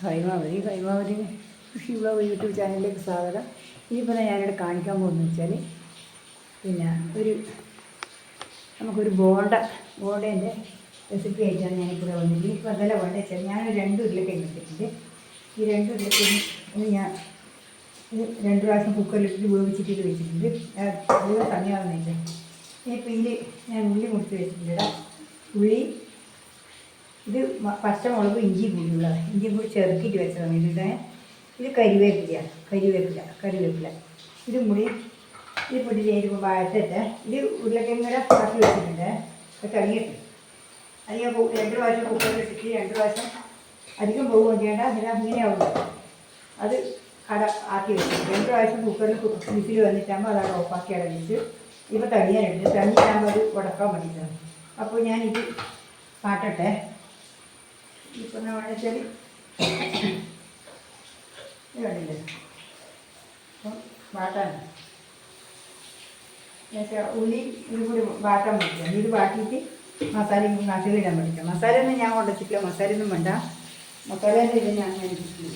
ഹൈമാവതി കൃഷി vlog YouTube ചാനലിലേക്ക് സ്വാഗതം. ഇനിയിപ്പോൾ ഞാനിവിടെ കാണിക്കാൻ പോകുന്നത് വെച്ചാൽ പിന്നെ നമുക്കൊരു ബോണ്ടേൻ്റെ റെസിപ്പി ആയിട്ടാണ് ഞാനിപ്പോൾ വന്നിട്ട്. ഇപ്പോൾ അതല്ല ബോണ്ട വെച്ചാൽ ഞാൻ 2 ഉരുളക്കിഴങ്ങ് എടുത്തിട്ടുണ്ട്. ഈ 2 ഉരുളക്കിഴങ്ങ് ഞാൻ 2 പ്രാവശ്യം കുക്കറിലിട്ട് വേവിച്ചിട്ട് വെച്ചിട്ടുണ്ട്. അധികം സമയമാകുന്നില്ല. ഇനിയിപ്പോൾ ഇതിൽ ഞാൻ ഉള്ളി മുറിച്ച് വെച്ചിട്ടുണ്ട്. ഉള്ളി, ഇത് പച്ചമുളക്, ഇഞ്ചി കൂടി ചെറുക്കിയിട്ട് വെച്ചതാണ്. ഇത് കറിവേപ്പില ഇതും കൂടി ഇത് പൊടി ചേരുമ്പോൾ വാഴത്തിട്ട് ഇത് ഉരുളക്കിഴങ്ങ് ആക്കി വെച്ചിട്ടുണ്ട്. കറിയിട്ട് അത് ഞാൻ 2 പ്രാവശ്യം കുക്കറിലിട്ടിട്ട് 2 പ്രാവശ്യം അധികം പോകുകയും ചെയ്യേണ്ട. അങ്ങനെയാവുന്നു. അത് ആക്കി വെച്ചിട്ട് 2 പ്രാവശ്യം കുക്കറിൽ വിസിൽ വന്നിട്ടാകുമ്പോൾ അതാണ് ഓഫാക്കി അടങ്ങിച്ച്. ഇപ്പോൾ തണിയാകുമ്പോൾ അത് ഉടക്കാൻ വേണ്ടിയിട്ടാണ്. അപ്പോൾ ഞാനിത് കാട്ടട്ടെ. ഇപ്പം എന്താ വെച്ചാൽ ഇത് വേണ്ടില്ലേ, അപ്പം വാട്ടാണ് ഉള്ളി ഇതും കൂടി വാട്ടാൻ പഠിക്കാം. ഇത് വാട്ടിയിട്ട് മസാലയും നാട്ടിലിടാൻ പഠിക്കാം. മസാലയൊന്നും ഞാൻ കൊണ്ടുവച്ചിട്ടില്ല. മസാലയൊന്നും വേണ്ട. മസാലേൻ്റെ ഇത് ഞാൻ കിട്ടില്ല.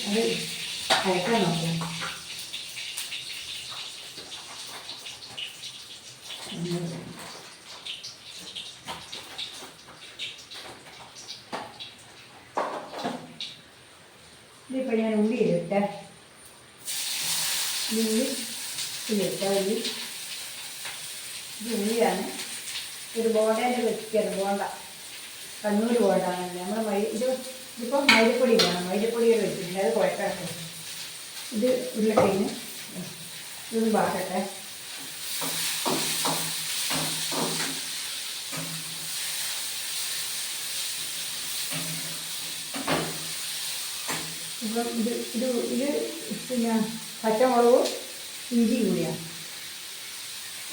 അത് അയക്കാൻ നോക്കാം. ഇതിപ്പോൾ ഞാൻ ഉള്ളി ഇടട്ടെ. ഇത് ഉള്ളിയാണ്. ഒരു ബോണ്ടേൻ്റെ വെച്ചിട്ടാണ്. ബോണ്ട കണ്ണൂർ ബോണ്ടാണല്ലേ. നമ്മൾ ഇതിപ്പോൾ മൈദപ്പൊടി വേണം. മൈദപ്പൊടികൾ വെച്ചിട്ടുണ്ട്. അത് കുഴക്കട്ടെ. ഇത് ഉരുളക്കിഴങ്ങ് ഇതൊന്ന് വാട്ടട്ടെ. ഇപ്പം ഇത് പിന്നെ പച്ചമുളകും ഇഞ്ചി കൂടിയാണ്.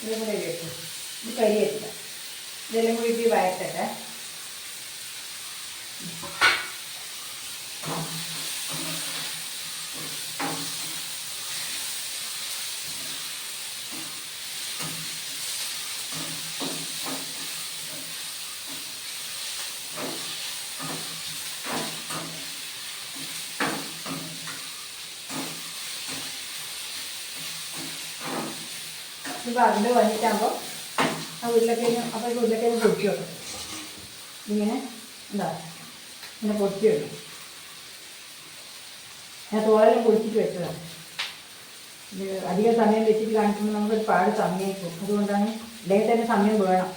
ഇതും കൂടെ വെക്കും. ഇത് കരിയേറ്റില്ല. ഇതെല്ലാം കൂടി ഇത് വഴറ്റട്ടെ. ഇത് വരണ്ട് വന്നിട്ടാകുമ്പോൾ ആ ഉരുളക്കിഴങ്ങ് പൊടിച്ചു വെക്കും. ഇങ്ങനെ പൊടിച്ചു വെക്കും. ഞാൻ തോലെല്ലാം പൊടിച്ചിട്ട് വെച്ചതാണ്. ഇത് അധികം സമയം വെച്ചിട്ട് കാണിക്കുമ്പോൾ നമുക്കൊരു പാട് സമയമായി പോകും. അതുകൊണ്ടാണ് ഇടയിൽ തന്നെ സമയം വേണം.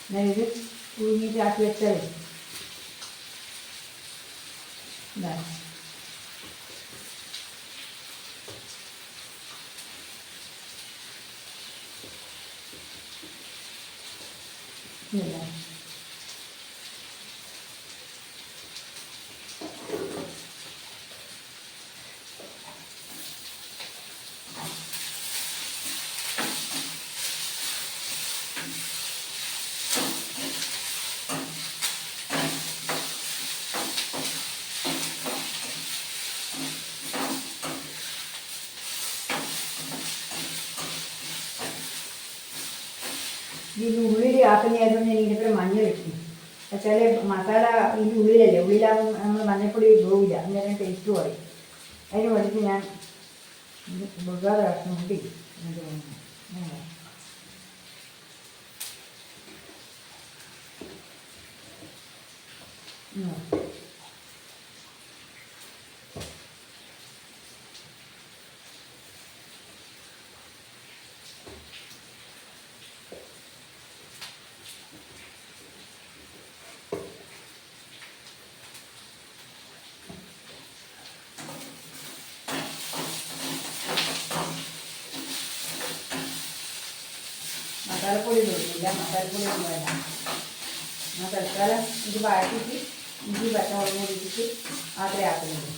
എന്നാൽ ഇത് പുഴുങ്ങിയിട്ട് ആക്കി വെച്ചാൽ ഇതാണ്. ഇല്ല ഇതിൻ്റെ ഉള്ളിൽ ആക്കുന്നതായതുകൊണ്ട് ഞാൻ ഇതിൻ്റെ മഞ്ഞൾ വെക്കും. വെച്ചാൽ മസാല ഇതിൻ്റെ ഉള്ളിലല്ലേ. ഉള്ളിലാകുമ്പോൾ നമ്മൾ മഞ്ഞൾപ്പൊടി പോവില്ല. അന്നേരം ടേസ്റ്റ് പറയും. അതിന് വേണ്ടിയിട്ട് ഞാൻ വെക്കാതെ കഷ്ണം കൂട്ടി മസാലപ്പൊടി ഇടുന്നില്ല. മസാലപ്പൊടി ഒന്നും വേണ്ട. ഞാൻ തൽക്കാലം ഇത് വഴറ്റിയിട്ട് ഇഞ്ചി പച്ചമുളകും കൂടി ഇട്ടിട്ട് മാത്രമേ ആക്കുന്നുള്ളൂ.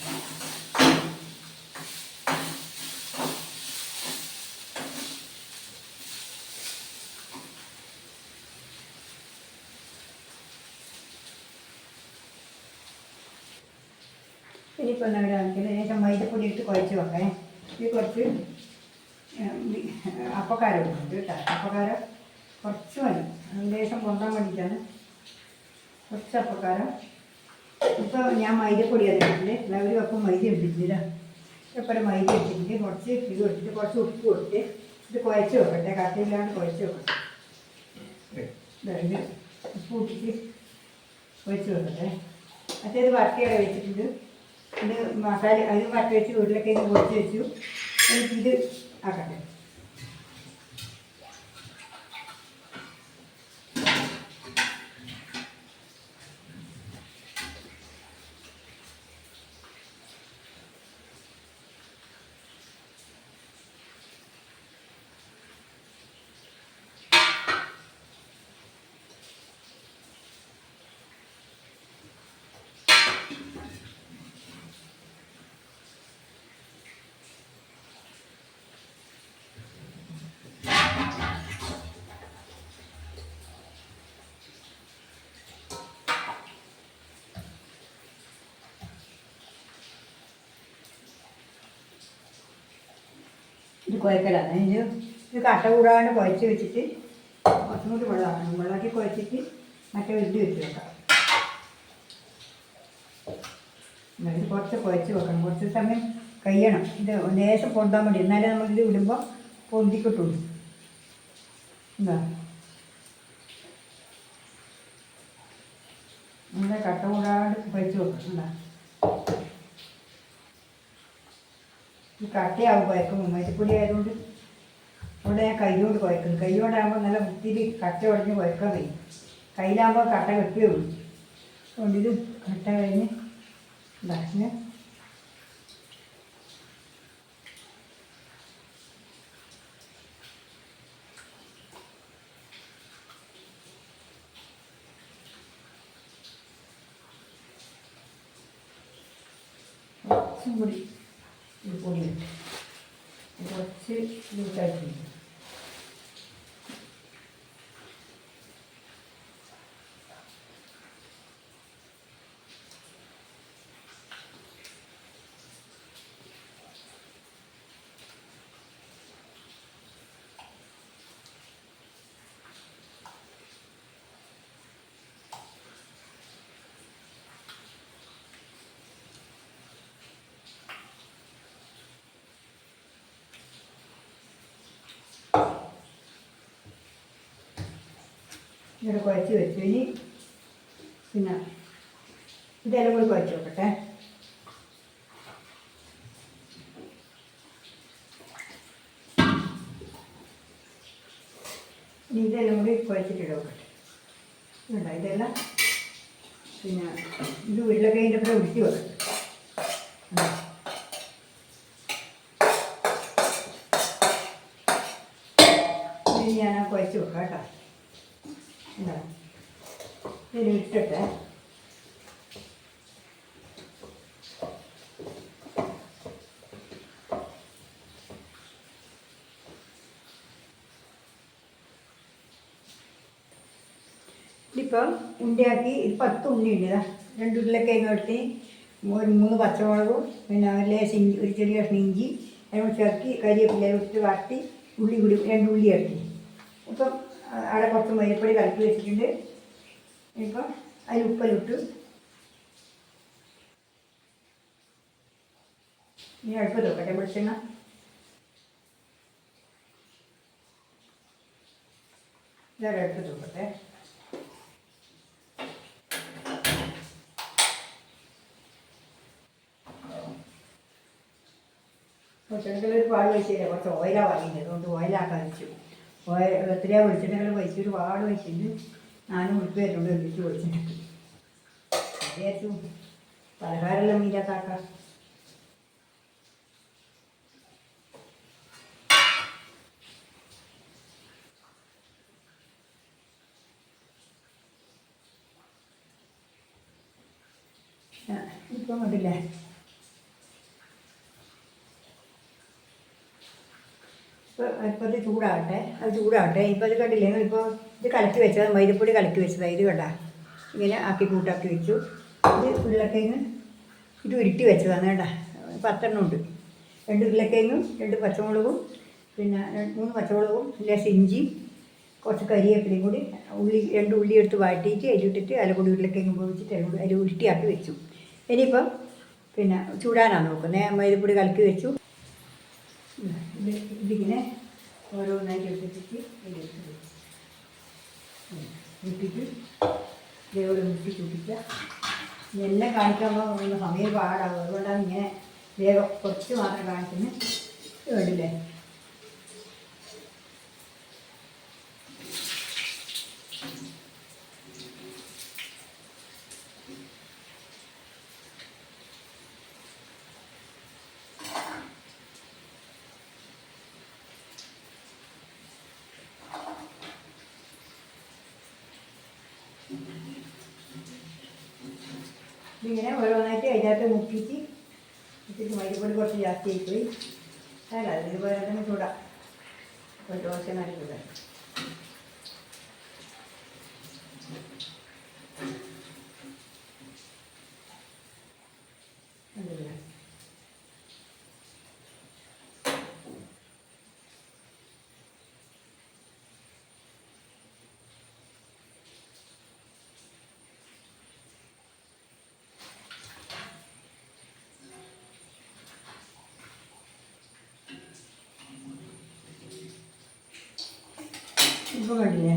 ഇനിയിപ്പോൾ എന്താ കാണിക്കുന്നത്, ശേഷം മൈദപ്പൊടി ഇട്ട് കുഴച്ച് വെക്കണേ. ഇത് കുറച്ച് അപ്പക്കാരം ഇടുന്നുണ്ട് കേട്ടോ. അപ്പക്കാരം കുറച്ച് മതി, ഏകദേശം കൊണ്ടാൻ വേണ്ടിയിട്ടാണ്. കുറച്ച് അപ്പക്കാരം. ഇപ്പോൾ ഞാൻ മൈദപ്പൊടി ഇട്ടിട്ടുണ്ട്, ഒരു കപ്പ് മൈദ ഇട്ടിട്ടില്ല. എപ്പോഴും മൈദ ഇട്ടിട്ടുണ്ട്. കുറച്ച് ഇത് ഇട്ടിട്ട് കുറച്ച് ഉപ്പ് കൊടുത്ത് ഇത് കുഴച്ച് വെക്കട്ടെ. കട്ടയില്ലാണ്ട് കുഴച്ച് വെക്കട്ടെ. ഇത് ഉപ്പ് ഇട്ടിട്ട് കുഴച്ച് വെക്കട്ടെ. മറ്റേത് വരട്ടിയുടെ വെച്ചിട്ടുണ്ട്. ഇത് മസാല അത് വരട്ടി വെച്ച് ഉരുളക്കിഴങ്ങ് പൊടിച്ച് വെച്ചു. എനിക്കിത് ആക്കട്ടെ. ഇത് കുഴക്കലാണ്. ഇത് കട്ട കൂടാണ്ട് കുഴച്ച് വെച്ചിട്ട് കുറച്ചും കൂടി വെള്ളമാക്കണം. വെള്ളമാക്കി കുഴച്ചിട്ട് മറ്റേ ഇത് വെച്ച് വെക്കാം. ഇത് കുറച്ച് കുഴച്ച് വെക്കണം. കുറച്ച് സമയം കഴിയണം. ഇത് ലേശം പൊന്താൻ വേണ്ടി, എന്നാലേ നമ്മളിത് ഇടുമ്പോൾ പൊന്തിക്കിട്ടുള്ളൂ. എന്താ നല്ല കട്ട കൂടാണ്ട് കുഴച്ച് വെക്കണം. എന്താ ഈ കട്ടയാവും കുഴക്കുമ്പോൾ. മൈദപ്പൊടി ആയതുകൊണ്ട് അവിടെ ഞാൻ കൈ കൊണ്ട് കുഴക്കുന്നു. കൈ കൊണ്ടാകുമ്പോൾ നല്ല വൃത്തിയിൽ കട്ട ഉടഞ്ഞ് കുഴക്കാൻ കഴിയും. കയ്യിലാകുമ്പോൾ കട്ട കെട്ടിയുള്ളൂ. അതുകൊണ്ട് ഇത് കട്ട കഴിഞ്ഞ് ഉണ്ടാക്കിന് കുറച്ചും കൂടി ഇത് പൊടിയിട്ട് കുറച്ച് ലൂസായിട്ടുണ്ട്. ഇങ്ങനെ കുഴച്ച് വെച്ചു. ഇനി പിന്നെ ഇതെല്ലാം കൂടി കുഴച്ച് വെക്കട്ടെ. ഇനി ഇതെല്ലാം കൂടി കുഴച്ചിട്ടിട വെക്കട്ടെ. ഇതുണ്ട ഇതെല്ലാം പിന്നെ ഇത് ഉരുളക്കിഴങ്ങിൻ്റെ ഒപ്പം ഉരുട്ടി വെക്കട്ടെ. ഇനി ഞാൻ കുഴച്ച് വെക്കാം കേട്ടോ. എന്താ ഇതിൽ ഇട്ടിട്ട് ഇതിപ്പം ഉണ്ടിയാക്കി. ഇത് 10 ഉണ്ടി ഉണ്ട്. ഇതാ 2 ഉരുളക്കിഴങ്ങ് എടുത്ത് 3 പച്ചമുളകും പിന്നെ ഒരു ചെറിയ കഷ്ണം ഇഞ്ചി അതിനോട് ചേർത്തി കരിവേപ്പില ഇട്ട് വാട്ടി ഉള്ളി കൂടി 2 ഉള്ളി ഇറക്കി. ഇപ്പം അവിടെ കുറച്ച് മൈദപ്പൊടി കലക്കി വെച്ചിട്ടുണ്ട്. ഇപ്പം അതിൽ ഉപ്പെല്ലാം ഇനി അടുപ്പ് നോക്കട്ടെ. വെളിച്ചെണ്ണ ഇതാ അടുപ്പ് നോക്കട്ടെ. വെളിച്ചെണ്ണയ്ക്കുള്ള പാട് വെച്ചില്ല, കുറച്ച് ഓയിലാണ് വാങ്ങിയത്. അതുകൊണ്ട് ഓയിലാക്കാൻ വെച്ചു. എത്രയാണ് വെളിച്ചെണ്ണകൾ വെച്ച് ഒരുപാട് വെച്ചിട്ട് 4 ഉറുപ്പ് വരുന്നുണ്ട്. എന്നിട്ട് വെളിച്ചെണ്ണയ്ക്ക് വിചാരിച്ചു പലഹാരമെല്ലാം മീരാത്താക്കാം. ഇപ്പം കണ്ടില്ലേ ഇപ്പോൾ ഇത് ചൂടാകട്ടെ. അത് ചൂടാകട്ടെ. ഇപ്പോൾ ഇത് കണ്ടില്ലേ, ഇപ്പോൾ ഇത് കലക്കി വെച്ചത് മൈദപ്പൊടി കലക്കി വെച്ചതാണ്. ഇത് കണ്ട ഇങ്ങനെ ആക്കി കൂട്ടാക്കി വെച്ചു. ഇത് ഉരുളക്കിഴങ്ങ് ഇത് ഉരുട്ടി വെച്ചതാണ് കേട്ടോ. 10 ഉണ്ട്. 2 ഉരുളക്കിഴങ്ങും 2 പച്ചമുളകും, പിന്നെ 3 പച്ചമുളകും, ലേശം ഇഞ്ചിയും, കുറച്ച് കരിവേപ്പിലയും കൂടി, 2 ഉള്ളി എടുത്ത് വാട്ടിയിട്ട് അതിലിട്ടിട്ട് അതിൽ ഉരുളക്കിഴങ്ങ് വേവിച്ചിട്ട് അതിൽ ഉരുട്ടിയാക്കി വെച്ചു. ഇനിയിപ്പം പിന്നെ ചൂടാനാണ് നോക്കുന്നത്. മൈദപ്പൊടി കലക്കി വെച്ചു. ഇതിങ്ങനെ ഓരോന്നായിട്ട് എടുത്തിട്ട് ഇട്ടിട്ട് ഇതേപോലെ മുട്ടി ചൂട്ടിക്കുക. എല്ലാം കാണിക്കുമ്പോൾ സമയം പാടാകും. അതുകൊണ്ടാണ് ഇങ്ങനെ വേഗം കുറച്ച് മാത്രം കാണിക്കുന്നത്. വേണ്ടില്ലേ? ഇതിങ്ങനെ ഓരോന്നായിട്ട് അതിനകത്ത് മുക്കിയിട്ട് ഇട്ടിട്ട് മൈദപ്പൊടി കുറച്ച് ജാസ്തി ആയിപ്പോയി. അല്ല അതിന് പോലെ തന്നെ ചൂടാം. ഒരു ദോശ നല്ല ചൂടാം. ഇപ്പോൾ കണ്ടില്ലേ?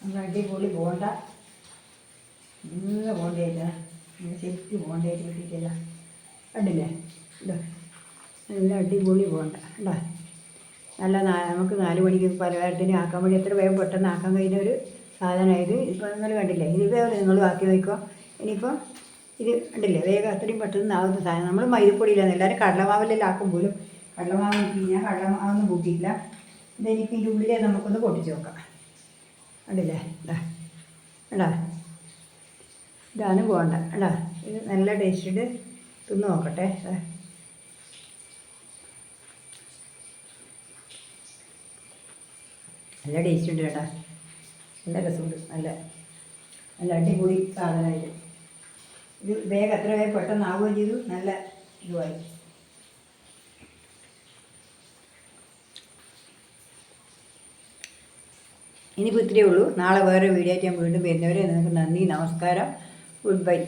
നമ്മൾ അടിപൊളി ബോണ്ട, നല്ല ബോണ്ടയായിട്ടാ. ശരിക്കും ബോണ്ടയായിട്ട് കിട്ടിയിട്ടില്ല. കണ്ടില്ലേ? ഇതാ നല്ല അടിപൊളി ബോണ്ട ഉണ്ടാ. നല്ല നമുക്ക് 4 മണിക്ക് പലഹാരത്തിന് ആക്കാൻ വേണ്ടി എത്ര വേഗം പെട്ടെന്ന് ആക്കാൻ കഴിയുന്ന ഒരു സാധനമായത്. ഇപ്പോൾ നിങ്ങൾ കണ്ടില്ലേ? ഇത് വേറെ നിങ്ങൾ ആക്കി നോക്കുക. ഇനിയിപ്പോൾ ഇത് കണ്ടില്ലേ? വേഗം അത്രയും പെട്ടെന്ന് ആവുന്ന സാധനം. നമ്മൾ മൈദപ്പൊടിയിലാണ് എല്ലാവരും കടലമാവിലെല്ലാം ആക്കും പോലും. കടലമാവ് ഞാൻ കടലമാവൊന്നും കൂട്ടിയില്ല. ഇതെനിക്ക് ഇതിൻ്റെ ഉള്ളിലെ നമുക്കൊന്ന് പൊട്ടിച്ച് നോക്കാം. കണ്ടില്ലേ? എടാ ഇതാണ് ബോണ്ട. എടാ ഇത് നല്ല ടേസ്റ്റ്. തിന്ന് നോക്കട്ടെ. നല്ല ടേസ്റ്റ് ഉണ്ട് കേട്ടോ. നല്ല രസമുണ്ട്. നല്ല നല്ല അടിപൊളി സാധനമായിട്ട്. ഇത് വേഗം എത്ര വേഗം പെട്ടെന്ന് ആവുകയും ചെയ്തു. നല്ല ഇതുമായി. ഇനിയിപ്പോൾ ഇത്രയേ ഉള്ളൂ. നാളെ വേറെ വീഡിയോ ആയിട്ട് ഞാൻ വീണ്ടും വരുന്നവരെ നിങ്ങൾക്ക് നന്ദി, നമസ്കാരം, ഗുഡ് ബൈ.